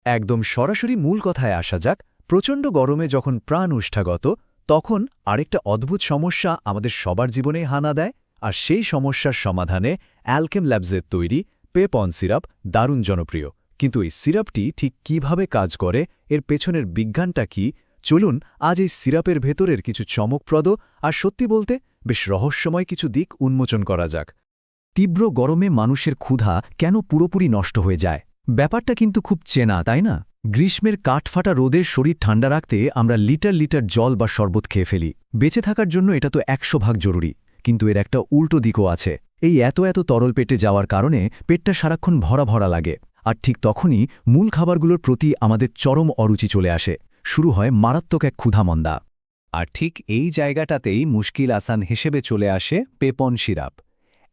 একদম সরাসরি মূল কথায় আসা যাক। প্রচণ্ড গরমে যখন প্রাণ উষ্ঠাগত, তখন আরেকটা অদ্ভুত সমস্যা আমাদের সবার জীবনেই হানা দেয়, আর সেই সমস্যার সমাধানে অ্যালকেম ল্যাবসের তৈরি পেপন সিরাপ দারুণ জনপ্রিয়। কিন্তু এই সিরাপটি ঠিক কিভাবে কাজ করে, এর পেছনের বিজ্ঞানটা কি, চলুন আজ এই সিরাপের ভেতরের কিছু চমকপ্রদ আর সত্যি বলতে বেশ রহস্যময় কিছু দিক উন্মোচন করা যাক। তীব্র গরমে মানুষের ক্ষুধা কেন পুরোপুরি নষ্ট হয়ে যায়? ব্যাপারটা কিন্তু খুব চেনা, তাই না? গ্রীষ্মের কাঠফাটা রোদের শরীর ঠান্ডা রাখতে আমরা লিটার লিটার জল বা শরবত খেয়ে ফেলি। বেঁচে থাকার জন্য এটা তো 100 ভাগ জরুরি, কিন্তু এর একটা উল্টো দিকও আছে। এই এত তরল পেটে যাওয়ার কারণে পেটটা সারাক্ষণ ভরা ভরা লাগে, আর ঠিক তখনই মূল খাবারগুলোর প্রতি আমাদের চরম অরুচি চলে আসে। শুরু হয় মারাত্মক এক ক্ষুধামন্দা। আর ঠিক এই জায়গাটাতেই মুশকিল আসান হিসেবে চলে আসে পেপন সিরাপ।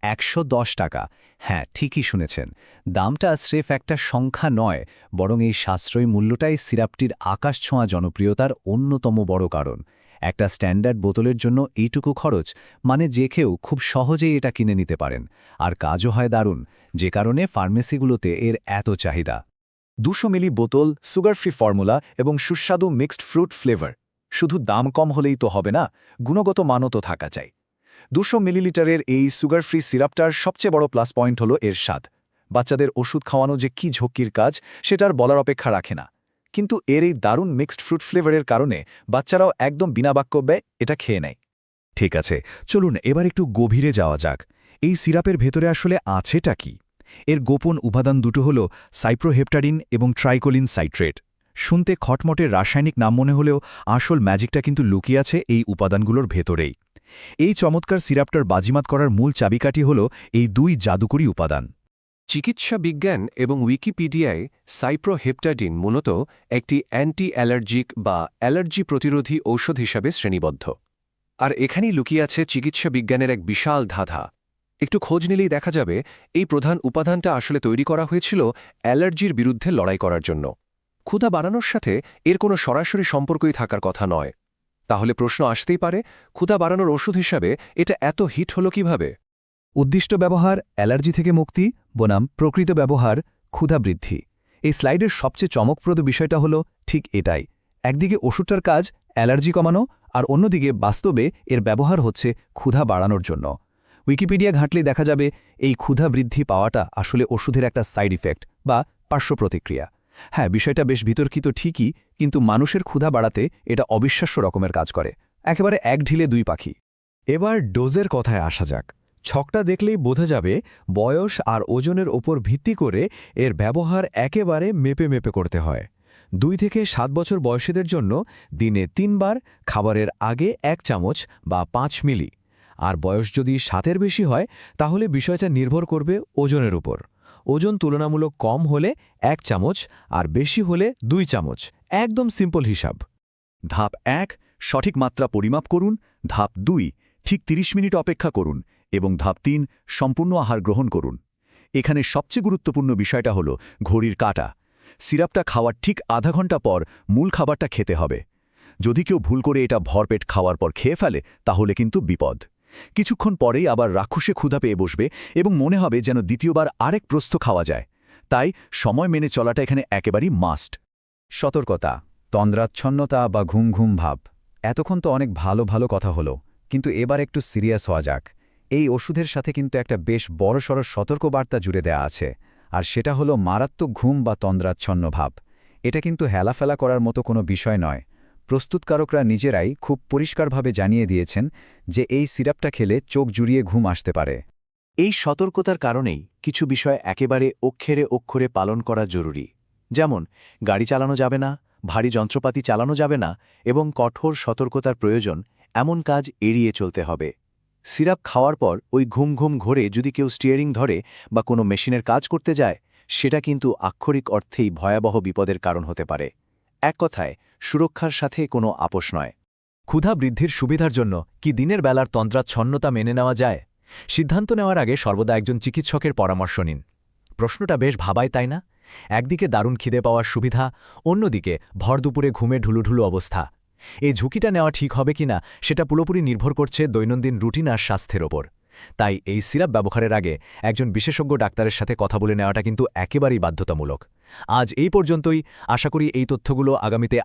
110 টাকা। হ্যাঁ, ঠিকই শুনেছেন। দামটা স্রেফ একটা সংখ্যা নয়, বরং এই সাশ্রয়ী মূল্যটাই সিরাপটির আকাশছোঁয়া জনপ্রিয়তার অন্যতম বড় কারণ। একটা স্ট্যান্ডার্ড বোতলের জন্য এইটুকু খরচ, মানে যে কেউ খুব সহজেই এটা কিনে নিতে পারেন। আর কাজও হয় দারুণ, যে কারণে ফার্মেসিগুলোতে এর এত চাহিদা। 200 মিলি বোতল, সুগার ফ্রি ফর্মুলা এবং সুস্বাদু মিক্সড ফ্রুট ফ্লেভার। শুধু দাম কম হলেই তো হবে না, গুণগত মানও তো থাকা চাই। 200 মিলিলিটারের এই সুগার ফ্রি সিরাপটার সবচেয়ে বড় প্লাস পয়েন্ট হলো এর স্বাদ। বাচ্চাদের ওষুধ খাওয়ানো যে কি ঝক্কির কাজ, সেটার বলার অপেক্ষা রাখে না। কিন্তু এর এই দারুণ মিক্সড ফ্রুট ফ্লেভারের কারণে বাচ্চারাও একদম বিনা বাক্যব্যে এটা খেয়ে নেয়। ঠিক আছে, চলুন এবার একটু গভীরে যাওয়া যাক। এই সিরাপের ভেতরে আসলে আছেটা কি? এর গোপন উপাদান দুটো হল সাইপ্রোহেপ্টাডিন এবং ট্রাইকোলিন সাইট্রেট। শুনতে খটমটের রাসায়নিক নাম মনে হলেও আসল ম্যাজিকটা কিন্তু লুকিয়ে আছে এই উপাদানগুলোর ভেতরেই। এই চমৎকার সিরাপটার বাজিমাত করার মূল চাবিকাঠি হল এই দুই জাদুকরী উপাদান। চিকিৎসা বিজ্ঞান এবং উইকিপিডিয়ায় সাইপ্রোহেপ্টাডিন মূলত একটি অ্যান্টি অ্যালার্জিক বা অ্যালার্জি প্রতিরোধী ঔষধ হিসাবে শ্রেণীবদ্ধ। আর এখানেই লুকিয়ে আছে চিকিৎসা বিজ্ঞানের এক বিশাল ধাঁধা। একটু খোঁজ নিলেই দেখা যাবে এই প্রধান উপাদানটা আসলে তৈরি করা হয়েছিল অ্যালার্জির বিরুদ্ধে লড়াই করার জন্য। ক্ষুধা বাড়ানোর সাথে এর কোনো সরাসরি সম্পর্কই থাকার কথা নয়। তাহলে প্রশ্ন আসতেই পারে, ক্ষুধা বাড়ানোর ওষুধ হিসাবে এটা এত হিট হলো কিভাবে? উদ্দিষ্ট ব্যবহার অ্যালার্জি থেকে মুক্তি বনাম প্রকৃত ব্যবহার ক্ষুধা বৃদ্ধি। এই স্লাইডের সবচেয়ে চমকপ্রদ বিষয়টা হলো ঠিক এটাই। একদিকে ওষুধটার কাজ অ্যালার্জি কমানো, আর অন্যদিকে বাস্তবে এর ব্যবহার হচ্ছে ক্ষুধা বাড়ানোর জন্য। উইকিপিডিয়া ঘাঁটলে দেখা যাবে এই ক্ষুধা বৃদ্ধি পাওয়াটা আসলে ওষুধের একটা সাইড ইফেক্ট বা পার্শ্ব প্রতিক্রিয়া। হ্যাঁ, বিষয়টা বেশ বিতর্কিত ঠিকই, কিন্তু মানুষের ক্ষুধা বাড়াতে এটা অবিশ্বাস্য রকমের কাজ করে। একেবারে এক ঢিলে দুই পাখি। এবার ডোজের কথায় আসা যাক। ছকটা দেখলেই বোঝা যাবে বয়স আর ওজনের ওপর ভিত্তি করে এর ব্যবহার একেবারে মেপে মেপে করতে হয়। 2 থেকে 7 বছর বয়সীদের জন্য দিনে 3 বার, খাবারের আগে 1 চামচ বা 5 মিলি। আর বয়স যদি 7-এর বেশি হয়, তাহলে বিষয়টা নির্ভর করবে ওজনের উপর। ওজন তুলনামূলক কম হলে 1 চামচ, আর বেশি হলে 2 চামচ। একদম সিম্পল হিসাব। ধাপ 1, সঠিক মাত্রা পরিমাপ করুন। ধাপ 2, ঠিক 30 মিনিট অপেক্ষা করুন। এবং ধাপ 3, সম্পূর্ণ আহার গ্রহণ করুন। এখানে সবচেয়ে গুরুত্বপূর্ণ বিষয়টা হলো ঘড়ির কাঁটা। সিরাপটা খাওয়ার ঠিক আধা ঘন্টা পর মূল খাবারটা খেতে হবে। যদি কেউ ভুল করে এটা ভরপেট খাওয়ার পর খেয়ে ফেলে, তাহলে কিন্তু বিপদ। কিছুক্ষণ পরেই আবার রাক্ষসে ক্ষুধা পেয়ে বসবে এবং মনে হবে যেন দ্বিতীয়বার আরেক প্রস্থ খাওয়া যায়। তাই সময় মেনে চলাটা এখানে একেবারেই মাস্ট। সতর্কতা, তন্দ্রাচ্ছন্নতা বা ঘুম ঘুম ভাব। এতক্ষণ তো অনেক ভালো ভালো কথা হলো, কিন্তু এবার একটু সিরিয়াস হওয়া যাক। এই ওষুধের সাথে কিন্তু একটা বেশ বড়সড় সতর্কবার্তা জুড়ে দেয়া আছে, আর সেটা হলো মারাত্মক ঘুম বা তন্দ্রাচ্ছন্ন ভাব। এটা কিন্তু হেলাফেলা করার মতো কোনো বিষয় নয়। প্রস্তুতকারকরা নিজেরাই খুব পরিষ্কারভাবে জানিয়ে দিয়েছেন যে এই সিরাপটা খেলে চোখ জুড়িয়ে ঘুম আসতে পারে। এই সতর্কতার কারণেই কিছু বিষয় একেবারে অক্ষরে অক্ষরে পালন করা জরুরি। যেমন গাড়ি চালানো যাবে না, ভারী যন্ত্রপাতি চালানো যাবে না এবং কঠোর সতর্কতার প্রয়োজন এমন কাজ এড়িয়ে চলতে হবে। সিরাপ খাওয়ার পর ওই ঘুম ঘুম ঘোরে যদি কেউ স্টিয়ারিং ধরে বা কোনো মেশিনের কাজ করতে যায়, সেটা কিন্তু আক্ষরিক অর্থেই ভয়াবহ বিপদের কারণ হতে পারে। এক কথায়, সুরক্ষার সাথে কোনো আপোষ নয়। ক্ষুধা বৃদ্ধির সুবিধার জন্য কি দিনের বেলার তন্দ্রাচ্ছন্নতা মেনে নেওয়া যায়? সিদ্ধান্ত নেওয়ার আগে সর্বদা একজন চিকিৎসকের পরামর্শ নিন। প্রশ্নটা বেশ ভাবায়, তাই না? একদিকে দারুণ খিদে পাওয়ার সুবিধা, অন্যদিকে ভর দুপুরে ঘুমে ঢুলুঢুলু অবস্থা। এই ঝুঁকিটা নেওয়া ঠিক হবে কিনা সেটা পুরোপুরি নির্ভর করছে দৈনন্দিন রুটিন আর স্বাস্থ্যের ওপর। তাই এই সিরাপ ব্যবহারের আগে একজন বিশেষজ্ঞ ডাক্তারের সাথে কথা বলে নেওয়াটা কিন্তু একেবারেই বাধ্যতামূলক। আজ এই পর্যন্তই। আশা করি এই তথ্যগুলো আগামীতে